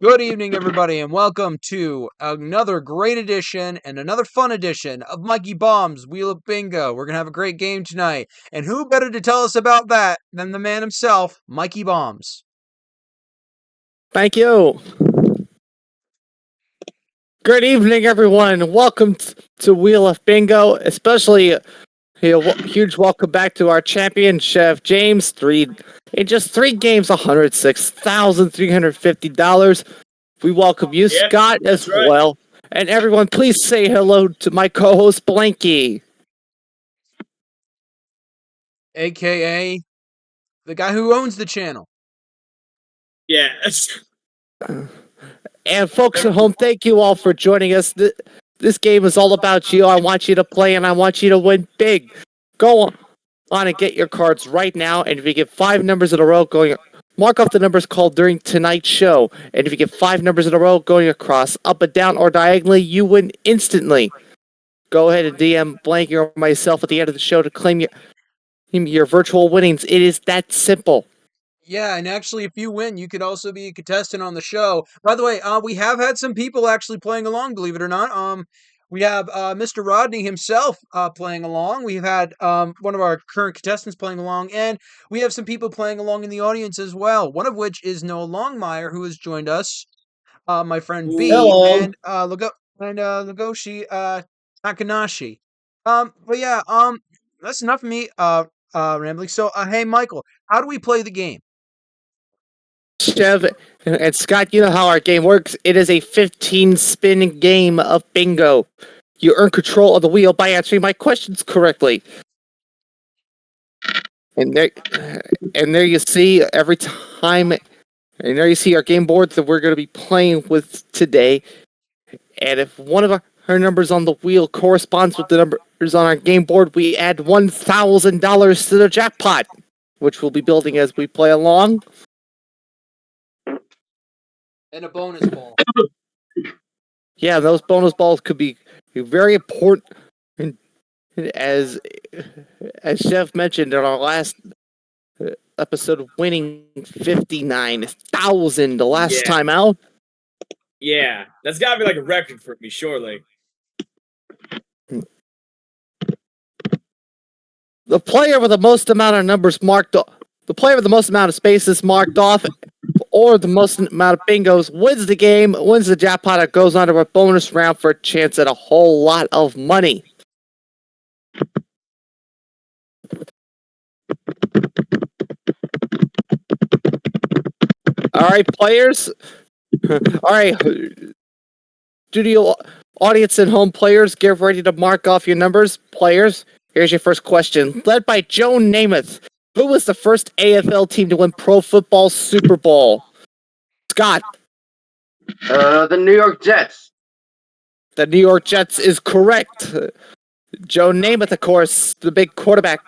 Good evening, everybody, and welcome to another great edition and another fun edition of Mikey Bomb's Wheel of Bingo. We're going to have a great game tonight. And who better to tell us about that than the man himself, Mikey Bombs? Thank you. Good evening, everyone. Welcome to Wheel of Bingo, especially a huge welcome back to our champion, Chef James. In just 3 games, $106,350. We welcome you, Yep, Scott, as right. well. And everyone, please say hello to my co-host, Blanky. AKA the guy who owns the channel. Yes. And folks at home, thank you all for joining us. This game is all about you. I want you to play, and I want you to win big. Go on and get your cards right now, and if you get 5 numbers in a row mark off the numbers called during tonight's show. And if you get 5 numbers in a row going across, up and down, or diagonally, you win instantly. Go ahead and DM Blanky or myself at the end of the show to claim your virtual winnings. It is that simple. Yeah, and actually, if you win, you could also be a contestant on the show. By the way, we have had some people actually playing along, believe it or not. We have Mr. Rodney himself playing along. We've had one of our current contestants playing along, and we have some people playing along in the audience as well. One of which is Noah Longmire, who has joined us, my friend B, Hello. and Lagoshi Takanashi. But yeah, that's enough of me rambling. So, hey, Michael, how do we play the game? Chev and Scott, you know how our game works. It is a 15-spin game of bingo. You earn control of the wheel by answering my questions correctly. And there you see every time, and there you see our game boards that we're going to be playing with today. And if one of our numbers on the wheel corresponds with the numbers on our game board, we add $1,000 to the jackpot, which we'll be building as we play along. And a bonus ball. Yeah, those bonus balls could be very important. As Chef mentioned in our last episode of winning 59,000 the last time out. Yeah, that's gotta be like a record for me, surely. The player with the most amount of numbers marked off, the player with the most amount of spaces marked off, or the most amount of bingos wins the game, wins the jackpot, and goes on to a bonus round for a chance at a whole lot of money. All right, players. All right, studio audience and home players, get ready to mark off your numbers. Players, here's your first question. Led by Joe Namath, who was the first AFL team to win Pro Football Super Bowl? Scott. The New York Jets. The New York Jets is correct. Joe Namath, of course, the big quarterback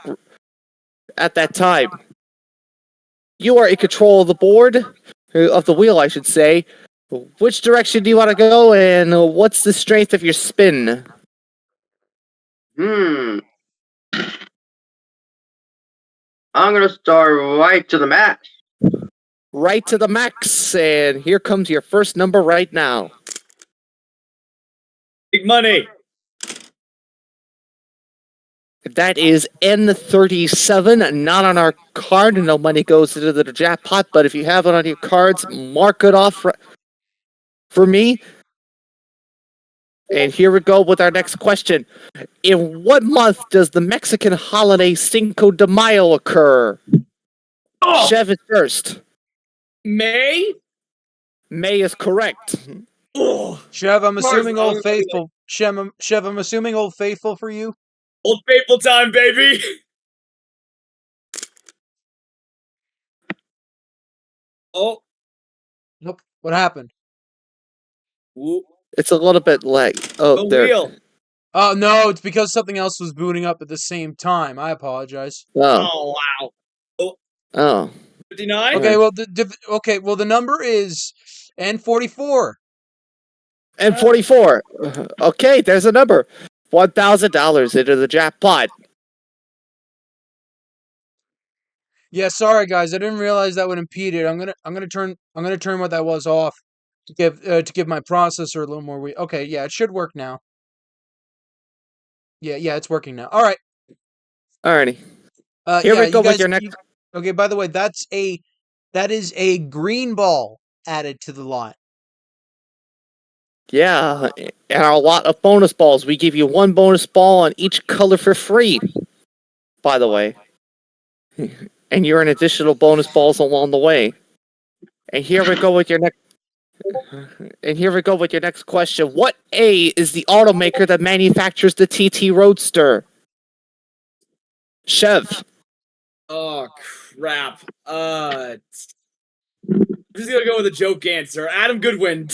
at that time. You are in control of the board, of the wheel, I should say. Which direction do you want to go, and what's the strength of your spin? I'm gonna start right to the max. Right to the max, and here comes your first number right now. Big money. That is N37, not on our card. No money goes into the jackpot, but if you have it on your cards, mark it off for me. And here we go with our next question. In what month does the Mexican holiday Cinco de Mayo occur? Oh! Chev is first. May? May is correct. Oh. Chev, I'm assuming Old Faithful. Chev, I'm assuming Old Faithful for you. Old Faithful time, baby. Oh. Nope. What happened? Whoop. It's a little bit lag. Oh, The there. wheel. Oh, no, it's because something else was booting up at the same time. I apologize. Oh, wow. Oh. 59? Okay, well, the number is N44. N44. Okay, there's a number. $1,000 into the jackpot. Yeah, sorry guys, I didn't realize that would impede it. I'm gonna turn what that was off. to give my processor a little more weight. Okay, yeah, it should work now. Yeah, it's working now. All right. Alrighty. Here Yeah, we go you with guys. your next. Okay, by the way, that is a green ball added to the lot. Yeah, and a lot of bonus balls. We give you one bonus ball on each color for free, by the way. And you're an additional bonus balls along the way. And here we go with your next. And here we go with your next question. What A is the automaker that manufactures the TT Roadster? Chev. Oh crap. I'm just gonna go with a joke answer. Adam Goodwin.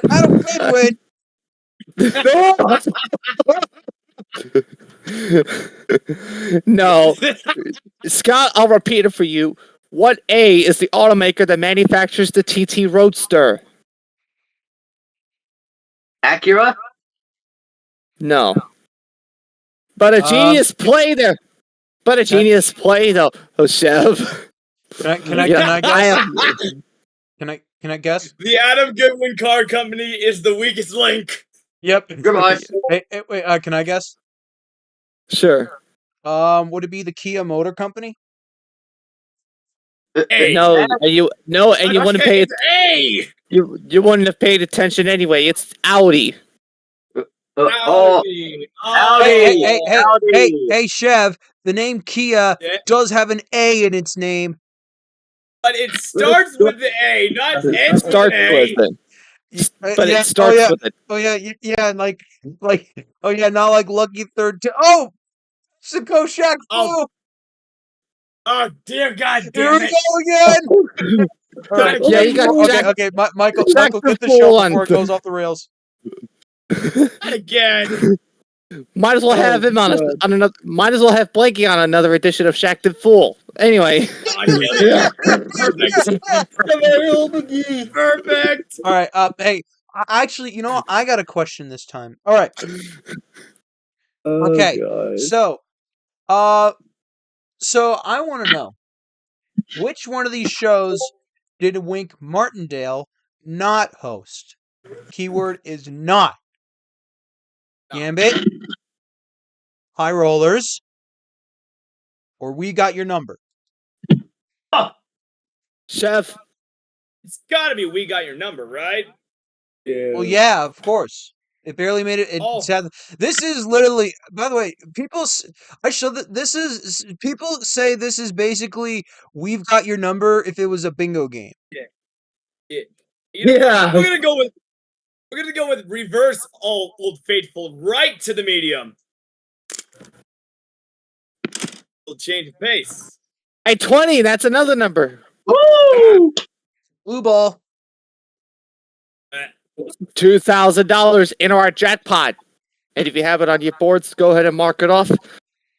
Adam Goodwin. No. Scott, I'll repeat it for you. What A is the automaker that manufactures the TT Roadster? Acura? No. But a genius play there. But a genius play though. Oh, Chev. Can I Yeah, guess? am- Can I guess? The Adam Goodwin Car Company is the weakest link. Yep. Goodbye. Hey, wait. Can I guess? Sure. Would it be the Kia Motor Company? Hey. No, and you wouldn't pay it. Hey. You wouldn't have paid attention anyway. It's Audi. Oh, Audi. Hey, Chev. The name Kia Yeah. does have an A in its name. But it starts with the A, not ends with Starts an with A. it. But yeah, it starts with it. Oh yeah, oh yeah, not like Lucky 13. Oh, Mexico Shack Fu. Oh dear God Here damn we it. go again. All right, Yeah, you got okay. Michael, Jack get the the show Fool on. before it goes off the rails. Not again. Might as well have him on another. Might as well have Blakey on another edition of Shaq the Fool. Anyway. Oh, yeah. Perfect. Perfect. All right. Hey, actually, you know what? I got a question this time. All right. Okay. So I want to know which one of these shows did Wink Martindale not host? Keyword is not. Gambit, High Rollers, or We Got Your Number. Chef. It's gotta be We Got Your Number, right? Well, yeah, of course. It barely made it. Sad. This is literally. By the way, I show that this is. People say this is basically We've Got Your Number if it was a bingo game. Yeah. You know, Yeah. We're gonna go with reverse Old Faithful right to the medium. We'll change of pace. Hey, 20. That's another number. woo! Blue ball. $2,000 in our jackpot. And if you have it on your boards, go ahead and mark it off.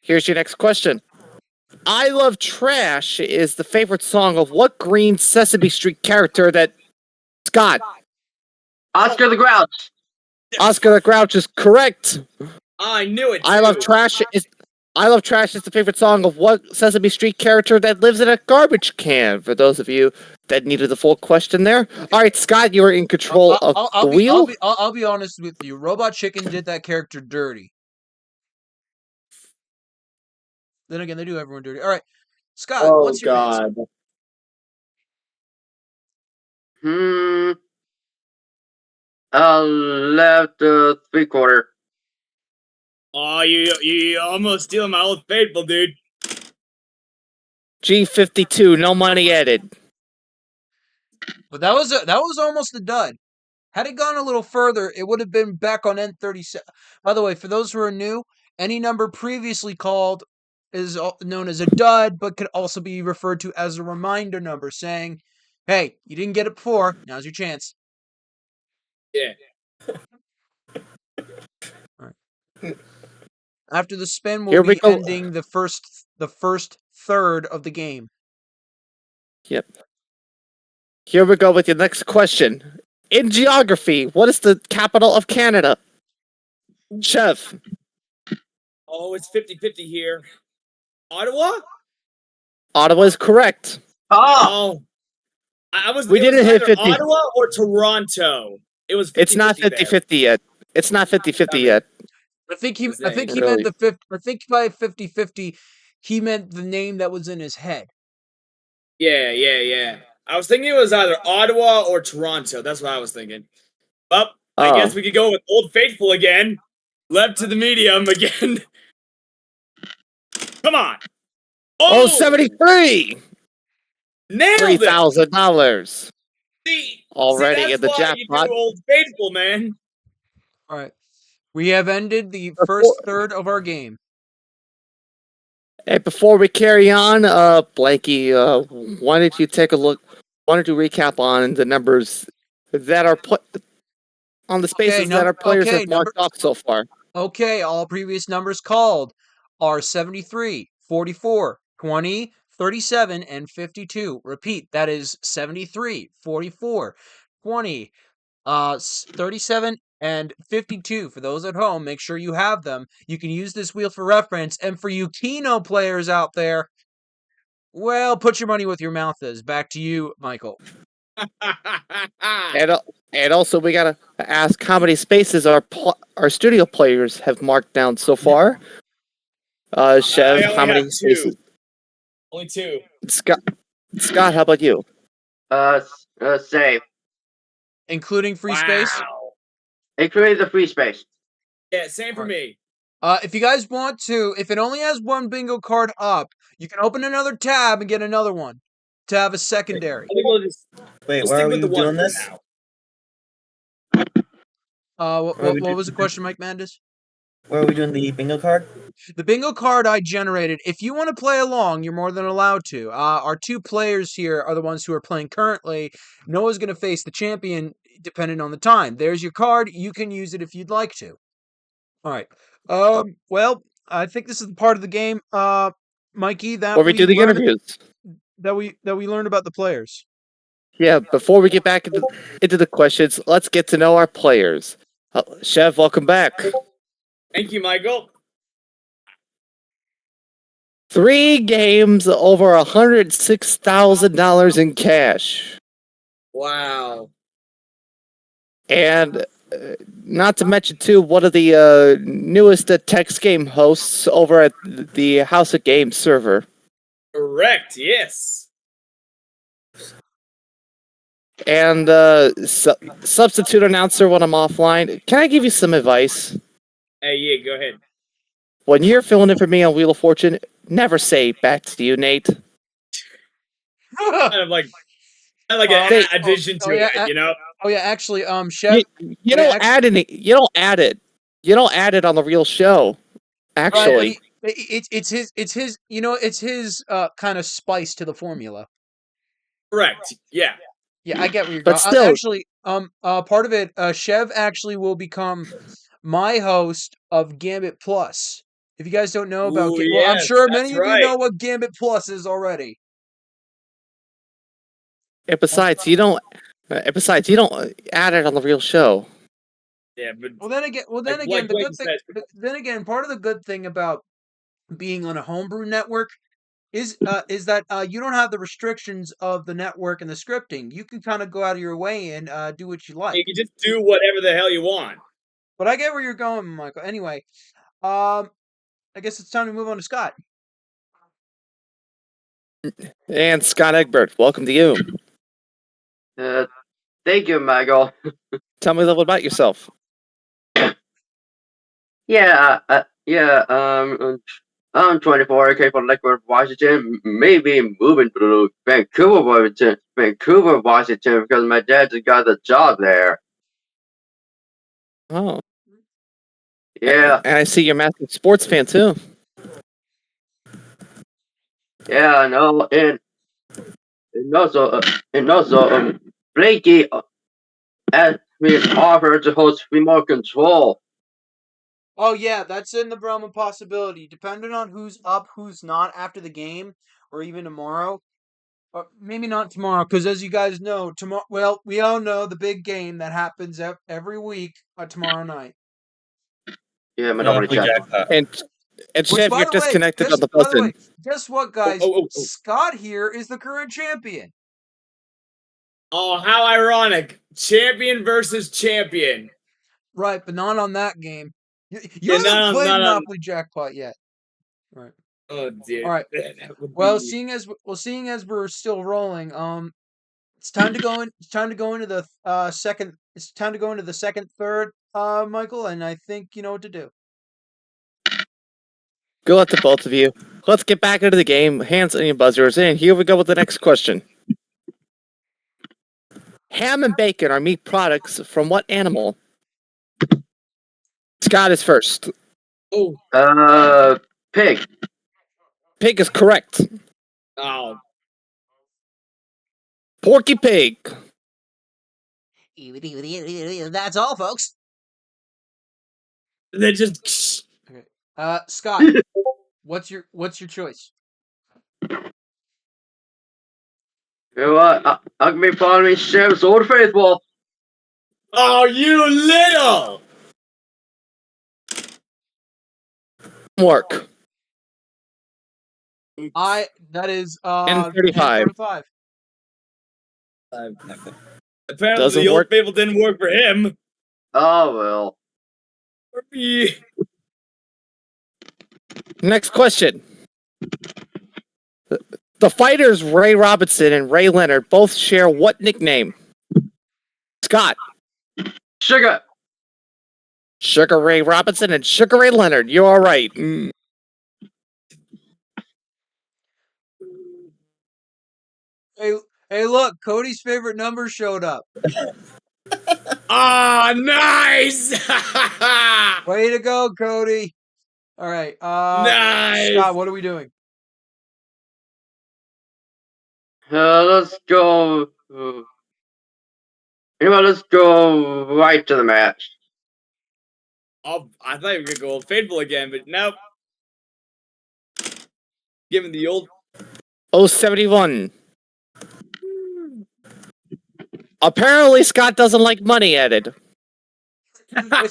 Here's your next question. I Love Trash is the favorite song of what green Sesame Street character that Scott? Oscar the Grouch. Oscar the Grouch is correct. I knew it. I Love Trash is the favorite song of what Sesame Street character that lives in a garbage can. For those of you that needed the full question there. All right, Scott, you are in control of the wheel. I'll be honest with you. Robot Chicken did that character dirty. Then again, they do everyone dirty. All right, Scott, what's your answer? Left 3/4. Oh, you almost stealing my Old Faithful, dude. G52, no money added. But that was almost a dud. Had it gone a little further, it would have been back on N37. By the way, for those who are new, any number previously called is known as a dud, but could also be referred to as a reminder number, saying, "Hey, you didn't get it before. Now's your chance." Yeah. All right. After the spin, we'll be ending the first third of the game. Yep. Here we go with your next question. In geography, what is the capital of Canada? Chef. Oh, it's 50-50 here. Ottawa? Ottawa is correct. Oh! I was. We it was didn't hit either 50. Ottawa or Toronto. It was 50, It's not 50-50 yet. It's not 50-50 yet. I think he Really? meant the 50. I think by 50-50, he meant the name that was in his head. Yeah. I was thinking it was either Ottawa or Toronto. That's what I was thinking. Well, I guess we could go with Old Faithful again. Left to the medium again. Come on. Oh, 73! Nailed it! $3,000 See, already that's in the why you jackpot. do Old Faithful, man. All right. We have ended the Before- first third of our game. And before we carry on, Blanky, why don't you take a look? Why don't you recap on the numbers that are on the spaces that our players have marked off so far? Okay, all previous numbers called are 73, 44, 20, 37, and 52. Repeat, that is 73, 44, 20, 37, and 52. For those at home, make sure you have them. You can use this wheel for reference. And for you Keno players out there, well, put your money where your mouth is. Back to you, Michael. And also, we gotta ask how many spaces our studio players have marked down so far. Chev, how many spaces? Only 2. Scott, how about you? Save. Including free space? Including the free space. Yeah, same for me. If you guys want to, if it only has one bingo card up, you can open another tab and get another one to have a secondary. I think we'll just Wait, where are we doing this? What was the question, Mike Mandis? Where are we doing the bingo card? The bingo card I generated. If you want to play along, you're more than allowed to. Our 2 players here are the ones who are playing currently. Noah's going to face the champion depending on the time. There's your card. You can use it if you'd like to. All right. Well, I think this is the part of the game, Mikey, that Where we do the interviews. That we learned about the players. Yeah, before we get back into the questions, let's get to know our players. Chev, welcome back. Thank you, Michael. 3 games, over $106,000 in cash. Wow. And not to mention, too, one of the newest text game hosts over at the House of Games server. Correct, yes. And substitute announcer when I'm offline. Can I give you some advice? Hey, yeah, go ahead. When you're filling in for me on Wheel of Fortune, never say back to you, Nate. kind of like an addition to it, you know? Oh yeah, actually, Chef, you don't add any. You don't add it. You don't add it on the real show. Actually, it's his. You know, it's his kind of spice to the formula. Correct. Yeah. Yeah, I get where you're but going. still, Actually, part of it, Chev actually will become my host of Gambit Plus. If you guys don't know about, well, I'm sure many of you know what Gambit Plus is already. And besides, you don't. Besides, you don't add it on the real show. Yeah, but Then again, the good thing. Then again, part of the good thing about being on a homebrew network is that you don't have the restrictions of the network and the scripting. You can kind of go out of your way and do what you like. You can just do whatever the hell you want. But I get where you're going, Michael. Anyway, I guess it's time to move on to Scott. And Scott Egbert, welcome to you. Thank you, Michael. Tell me a little about yourself. I'm 24, okay, from Lakewood, Washington. Maybe moving to Vancouver, Washington, because my dad just got a job there. Oh. Yeah. And I see you're a massive sports fan, too. Yeah, I know. And also, Blakey asked me offer to host remote control. Oh yeah, that's in the realm of possibility. Depending on who's up, who's not after the game, or even tomorrow. Or maybe not tomorrow, because as you guys know, tomorrow. Well, we all know the big game that happens every week tomorrow night. Yeah, Monopoly Jackpot. And Chef, you're disconnected on the button. By the way, guess what, guys? Scott here is the current champion. Oh, how ironic. Champion versus champion. Right, but not on that game. You Yeah, haven't played not on. Monopoly Jackpot yet. Right. Oh, dear. All right. That would Well, be... seeing as we're still rolling, it's time to go in. It's time to go into the second. It's time to go into the second, third, Michael, and I think you know what to do. Good luck to both of you. Let's get back into the game. Hands on your buzzers, and here we go with the next question. Ham and bacon are meat products from what animal? Scott is first. Oh. Pig. Pig is correct. Oh. Porky Pig. That's all, folks. They just... Okay. Scott, what's your choice? You know what? I can be following Sheriff's Old Faithful. Oh, you little! Work. That is N35. 35. Apparently Doesn't the old work. fable didn't work for him. Oh, well. For me. Next question. The fighters Ray Robinson and Ray Leonard both share what nickname? Scott. Sugar. Sugar Ray Robinson and Sugar Ray Leonard. You're all right. Hey, look, Cody's favorite number showed up. Ah, nice! Way to go, Cody. All right. Nice! Scott, what are we doing? Let's go. Let's go right to the match. Oh, I thought you were going to go Old Faithful again, but nope. Give him the old... 071. Apparently, Scott doesn't like money added. And I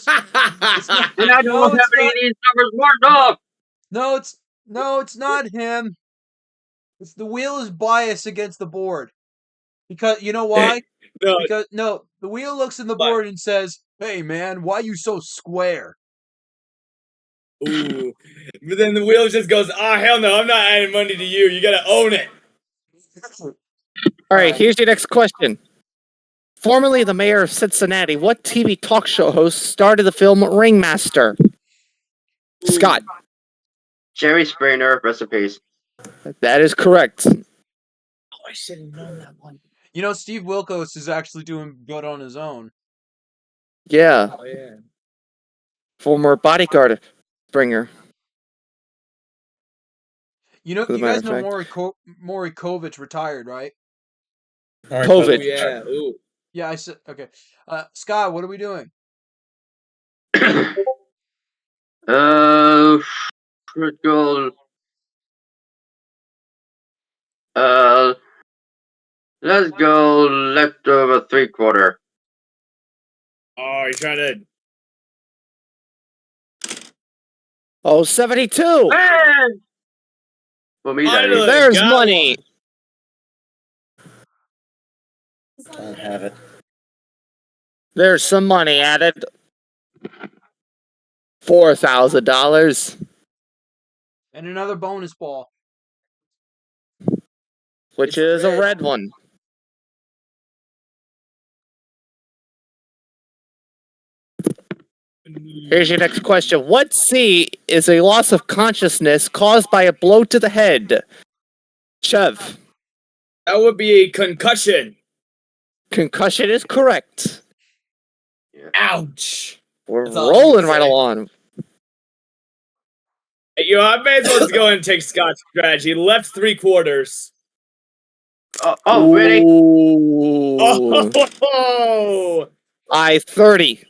don't have any of these numbers marked off. No, it's not him. It's the wheel is biased against the board. Because you know why? No. Because the wheel looks in the Why? board and says, "Hey man, why you so square?" Ooh. But then the wheel just goes, oh, hell no, I'm not adding money to you. You got to own it. All right, here's your next question. Formerly the mayor of Cincinnati, what TV talk show host starred in the film Ringmaster? Ooh. Scott. Jerry Springer, recipes. That is correct. Oh, I should have known that one. You know, Steve Wilkos is actually doing good on his own. Yeah. Oh, yeah. Former bodyguard Springer. You know, For the you guys matter know of Maury Kovich retired, right? COVID. Oh, yeah. Ooh. Yeah, I said okay. Scott, what are we doing? Critical. Let's go leftover 3/4. Oh, you're trying to... 072. Man! For me, that Finally. is. There's got money. Don't have it. There's some money added. $4,000, And another bonus ball. which It's is a red. red one. Here's your next question. What C is a loss of consciousness caused by a blow to the head? Chev. That would be a concussion. Concussion is correct. Ouch. We're That's all I can rolling right say. along. Hey, I may as well just go ahead and take Scott's strategy. Left 3/4. Oh, really? Ooh. Oh! I-30.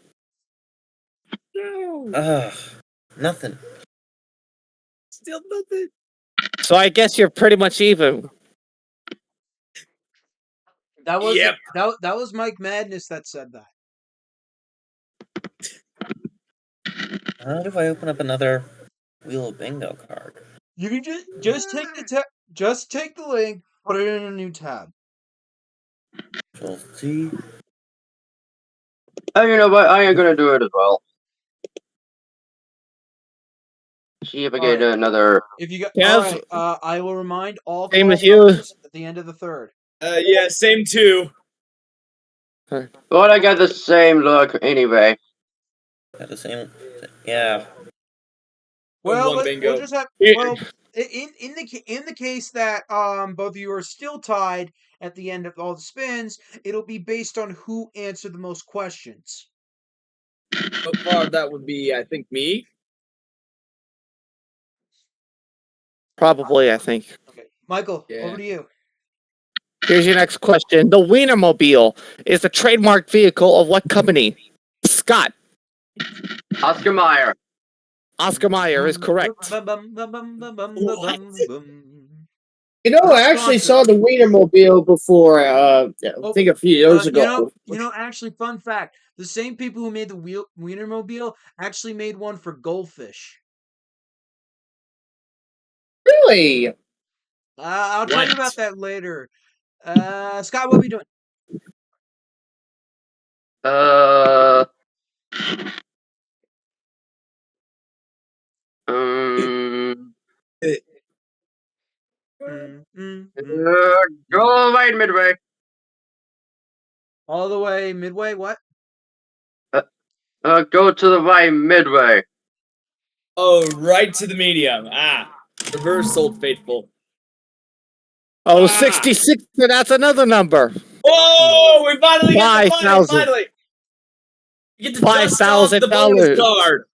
No. Ugh. Nothing. Still nothing. So I guess you're pretty much even. That was Yep. that was Mike Madness that said that. How do I open up another Wheel of Bingo card? You can just take the link, put it in a new tab. Control C. Oh, you know what? I ain't gonna do it as well. See if I get Alright. another. If you got Kev, I will remind all same with called you. numbers at the end of the third. Yeah, same too. Well, I got the same look anyway. Got the same. Yeah. Well, One we'll bingo. just have in the case that both of you are still tied at the end of all the spins, it'll be based on who answered the most questions. So far, that would be, I think, me. Probably, I think. Okay, Michael, Yeah. over to you. Here's your next question. The Wienermobile is the trademark vehicle of what company? Scott. Oscar Mayer. Oscar Mayer is correct. What? You know, I actually Wisconsin. saw the Wienermobile before. I think a few years ago. Actually, fun fact: the same people who made the Wienermobile actually made one for goldfish. Really? I'll tell you What? about that later. Scott, what are we doing? Uh. Um. Go right midway. All the way midway. What? Go to the right midway. Oh, right to the medium. Reverse Old Faithful. Oh, 66. That's another number. Oh, we finally get the money. 5,000. Finally. You get to dust off the bonus $5,000. card.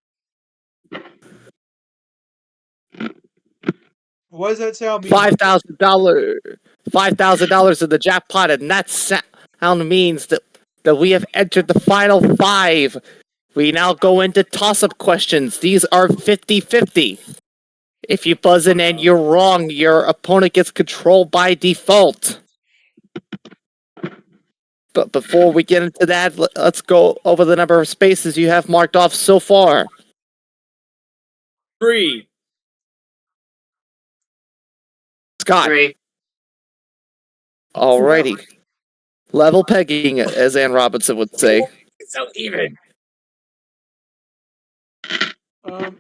What does that sound mean? $5,000. $5,000 in the jackpot, and that sound means that we have entered the final 5. We now go into toss-up questions. These are 50-50. If you buzz in and you're wrong, your opponent gets control by default. But before we get into that, let's go over the number of spaces you have marked off so far. 3. Scott. 3. Alrighty. Level pegging, as Ann Robinson would say. So even. All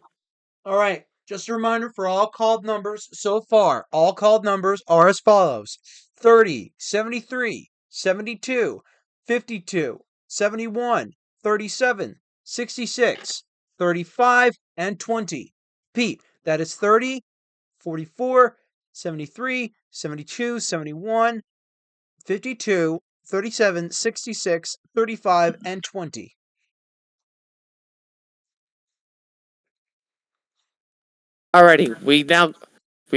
right. Just a reminder for all called numbers so far. All called numbers are as follows: 30, 73, 72, 52, 71, 37, 66, 35, and 20. Pete, that is 30, 44, 73, 72, 71, 52, 37, 66, 35, and 20. Alrighty, we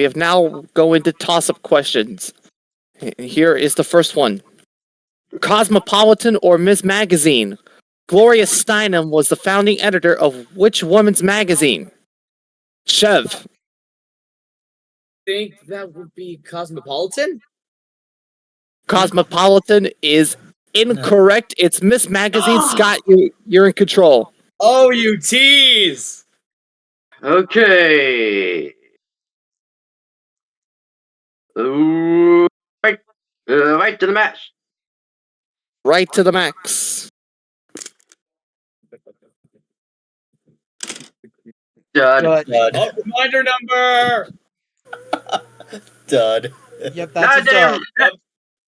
have now go into toss-up questions. Here is the first one. Cosmopolitan or Ms. Magazine? Gloria Steinem was the founding editor of which women's magazine? Chev. I think that would be Cosmopolitan. Cosmopolitan is incorrect. It's Miss Magazine. Scott, you're in control. Oh, you tease. Okay. Right. Right to the match. Right to the max. Dud. Dud. Oh, reminder number. Dud. Yep, that's a That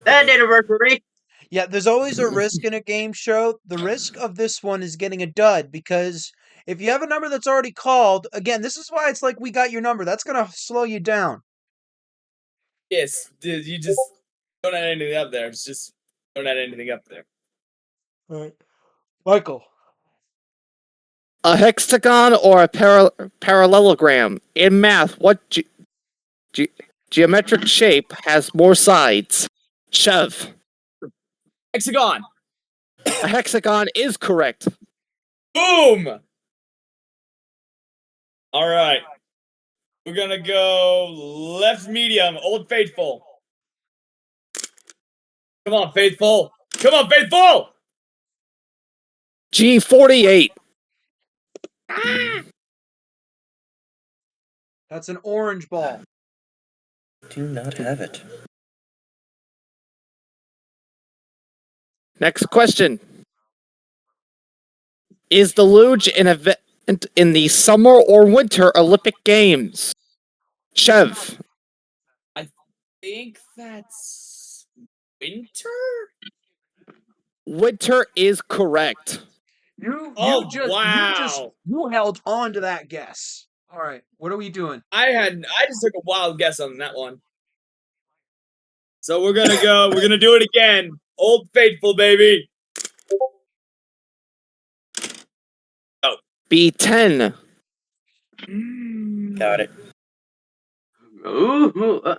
dud. didn't work for me. Yeah, there's always a risk in a game show. The risk of this one is getting a dud because if you have a number that's already called, again, this is why it's like we got your number. That's going to slow you down. Yes, dude, you just don't add anything up there. It's just don't add anything up there. All right. Michael. A hexagon or a parallelogram? In math, what geometric shape has more sides? Chev. Hexagon. A hexagon is correct. Boom. All right. We're gonna go left medium, Old Faithful. Come on, Faithful. Come on, Faithful. G48. That's an orange ball. Do not have it. Next question. Is the luge an event in the Summer or Winter Olympic Games? Chev. I think that's winter. Winter is correct. You Wow. held on to that guess. All right, what are we doing? I just took a wild guess on that one. So we're gonna do it again. Old Faithful, baby. B10. Got it. Ooh,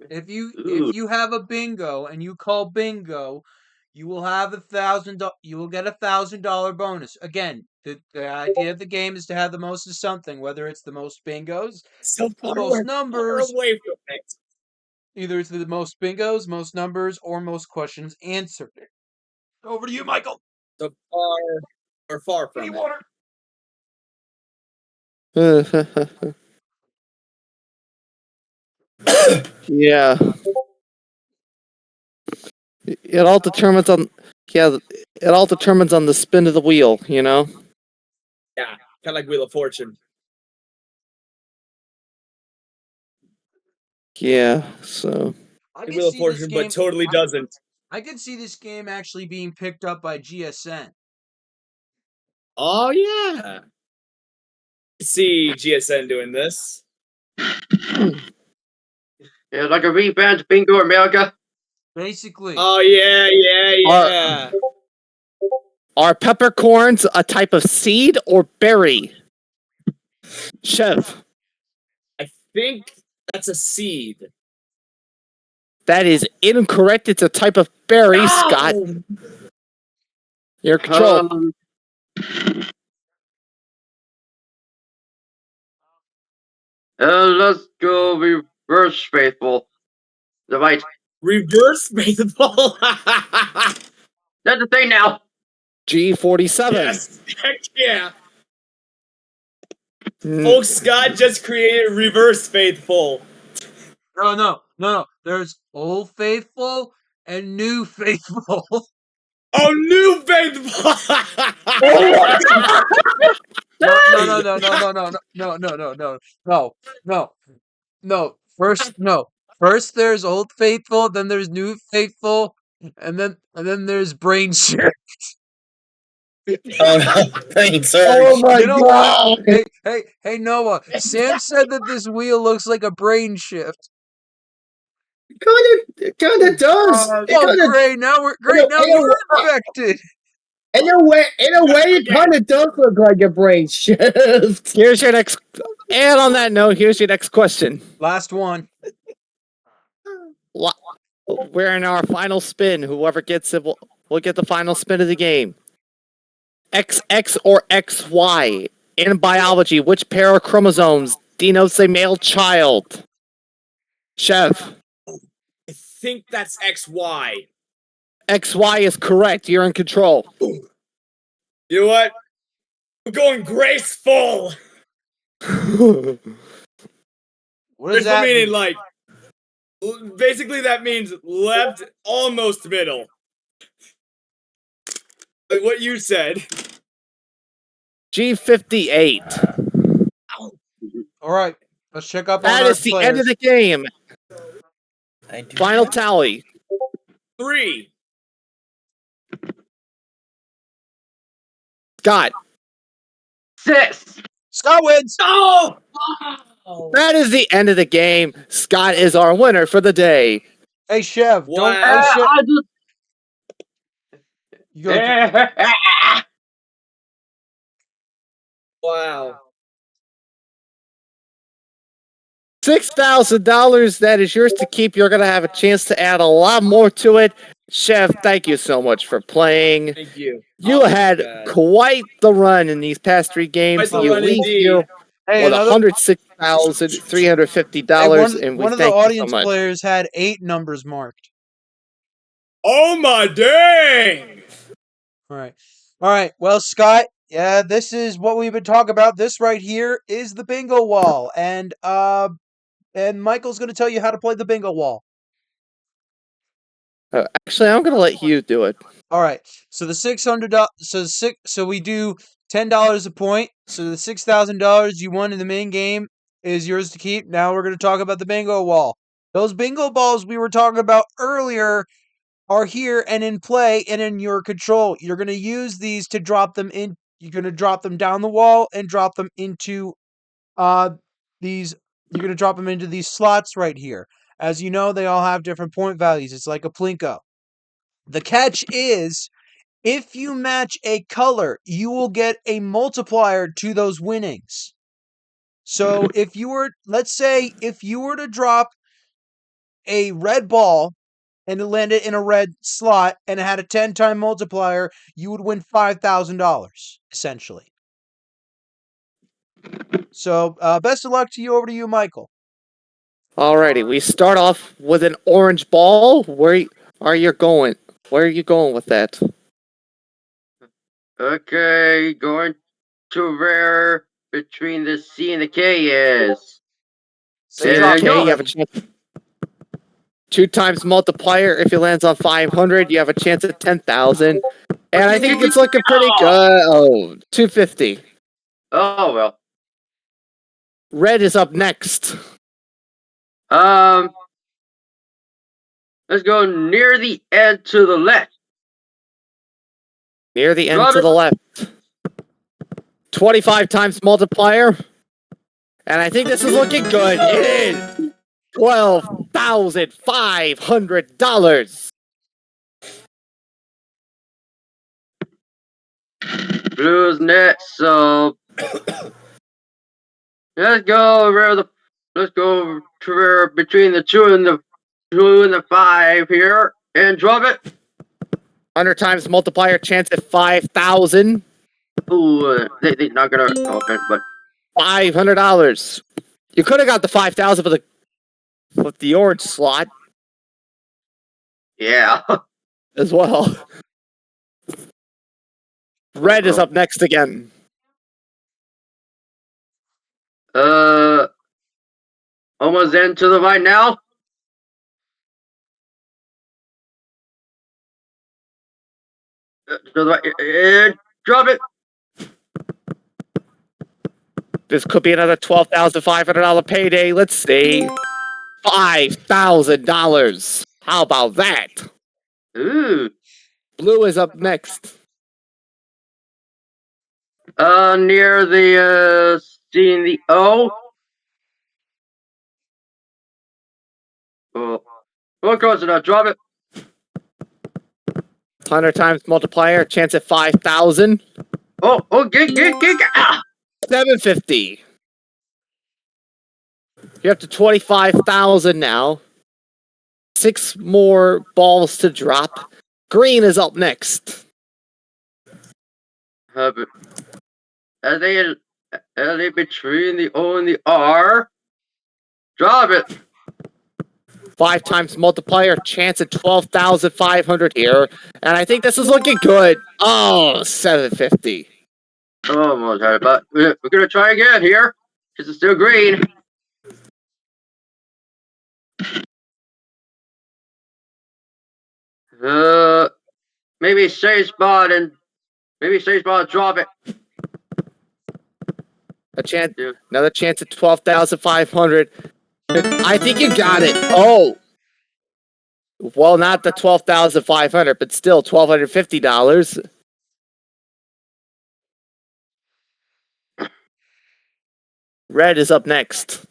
If you Ooh. if you have a bingo and you call bingo, you will have you will get $1,000 bonus. Again, the idea of the game is to have the most of something, whether it's the most bingos, So the far, most we're far numbers, away from it. either it's the most bingos, most numbers, or most questions answered. Over to you, Michael. So far, we're far from it. Water. Yeah. It all determines on the spin of the wheel, you know? Yeah, kind of like Wheel of Fortune. Yeah, so I Like can Wheel of see this Fortune, game. but totally doesn't. I could see this game actually being picked up by GSN. Oh yeah. See GSN doing this. Yeah, like a revamped Bingo America. Basically. Oh yeah. are peppercorns a type of seed or berry? Chev. I think that's a seed. That is incorrect. It's a type of berry, No! Scott. Your control. Let's go reverse faithful. The right. Reverse baseball. That's the thing now. G47. Yes. Heck yeah. Folks, Scott just created Reverse Faithful. No. There's Old Faithful and New Faithful. Oh, New Faithful. No. First there's Old Faithful, then there's New Faithful, and then there's Brain Shift. Oh no, brain surge. Oh my You know god! what? Hey, Noah. Sam said that this wheel looks like a brain shift. It kind of does. Great! Now we're infected. In a way, it kind of does look like a brain shift. Here's your next. And on that note, here's your next question. Last one. We're in our final spin. Whoever gets it will get the final spin of the game. XX or XY. In biology, which pair of chromosomes denotes a male child? Chev. I think that's XY. XY is correct. You're in control. You know what? We're going graceful. What does that meaning? mean? Like, basically, that means left, almost middle. Like what you said. G58. All right, let's check up on That our is the players. end of the game. Final tally. 3. Scott. 6. Scott wins. Oh! That is the end of the game. Scott is our winner for the day. Hey, Chev. Wow. You go. Wow. $6,000. That is yours to keep. You're going to have a chance to add a lot more to it. Chef, thank you so much for playing. Thank you. You had quite the run in these past 3 games. Quite the You run leave indeed. here with $106,350, and we one of the thank you so audience much. players had 8 numbers marked. Oh my dang! All right. Well, Scott, yeah, this is what we've been talking about. This right here is the bingo wall, and Michael's going to tell you how to play the bingo wall. Actually, I'm gonna let you do it. All right. So the $600. So we do $10 a point. So the $6,000 you won in the main game is yours to keep. Now we're going to talk about the bingo wall. Those bingo balls we were talking about earlier are here and in play and in your control. You're going to use these to drop them in. You're going to drop them down the wall and drop them into these. You're going to drop them into these slots right here. As you know, they all have different point values. It's like a Plinko. The catch is if you match a color, you will get a multiplier to those winnings. So if you were, let's say, if you were to drop a red ball and it landed in a red slot and it had a 10-time multiplier, you would win $5,000, essentially. So best of luck to you. Over to you, Michael. Alrighty, we start off with an orange ball. Where are you going? Where are you going with that? Okay, going to where between the C and the K is. C and And K, go. you have a chance. 2 times multiplier. If it lands on 500, you have a chance at 10,000. And I think it's looking pretty good. Oh, 250. Oh well. Red is up next. Let's go near the end to the left. Near the end Drop to it. the left. 25 times multiplier. And I think this is looking good. It is $12,500. Blue's next, so let's go to where between the 2 and the 5 here and drop it. 100 times multiplier, chance at 5,000. Ooh, they're not gonna open, but $500. You could have got the 5,000 with the orange slot yeah. as well. Red is up next again. Almost in to the right now. To the right, and drop it. This could be another $12,500 payday. Let's see. $5,000. How about that? Ooh. Blue is up next. Near the C and the O. Oh, close enough. Drop it. 100 times multiplier, chance at 5,000. Get. Ah! 750. You're up to 25,000 now. 6 more balls to drop. Green is up next. Are they between the O and the R? Drop it. 5 times multiplier, chance at 12,500 here. And I think this is looking good. Oh, 750. Almost had it, but we're gonna try again here, because it's still green. Maybe safe spot and drop it. Another chance at 12,500. I think you got it. Oh. Well, not the 12,500, but still $1,250. Red is up next.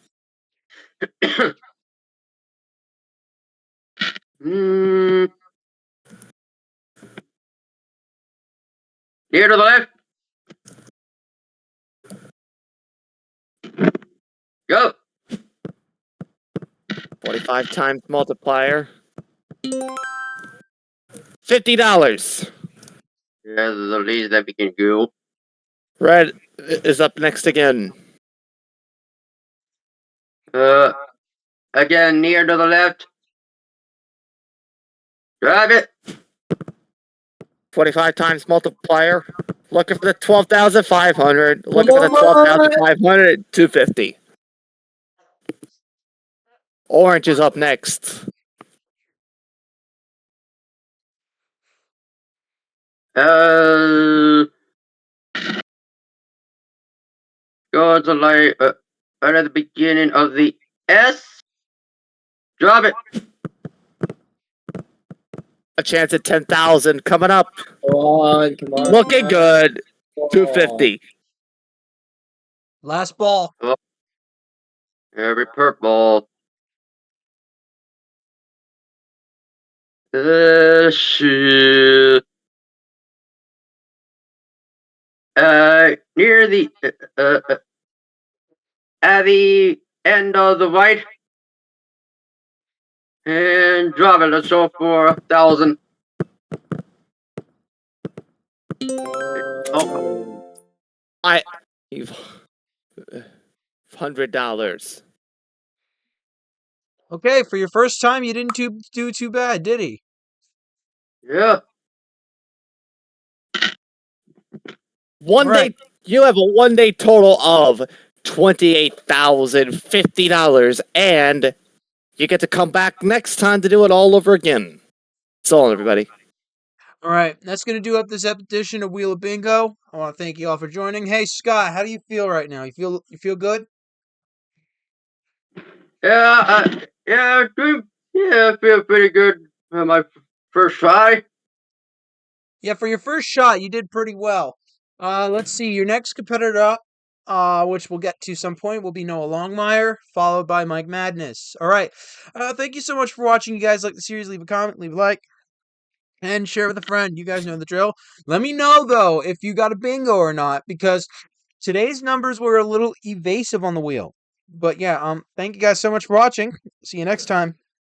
Near to the left. Go. 45 times multiplier. $50. Yeah, the least that we can do. Red is up next again. Again, near to the left. Drive it. 45 times multiplier. Looking for the 12,500. Looking for the 12,500. 250. Orange is up next. Go to like right at the beginning of the S. Drop it. A chance at 10,000 coming up. Come on, come on. Looking good. 250. Last ball. Every purple. Shit. Near the at the end of the white, and drop it. Let's go for 1,000. Oh, You've $100. Okay, for your first time, you didn't do too bad, did he? yeah. You have a 1 day total of $28,050, and you get to come back next time to do it all over again. So long, everybody. All right, that's going to do up this edition of Wheel of Bingo. I want to thank you all for joining. Hey, Scott, how do you feel right now? You feel good? Yeah, I feel pretty good on my first try. Yeah, for your first shot, you did pretty well. Let's see. Your next competitor up, which we'll get to some point, will be Noah Longmire, followed by Mike Madness. All right. Thank you so much for watching. You guys like the series? Leave a comment, leave a like, and share with a friend. You guys know the drill. Let me know though if you got a bingo or not, because today's numbers were a little evasive on the wheel. But yeah, thank you guys so much for watching. See you next time.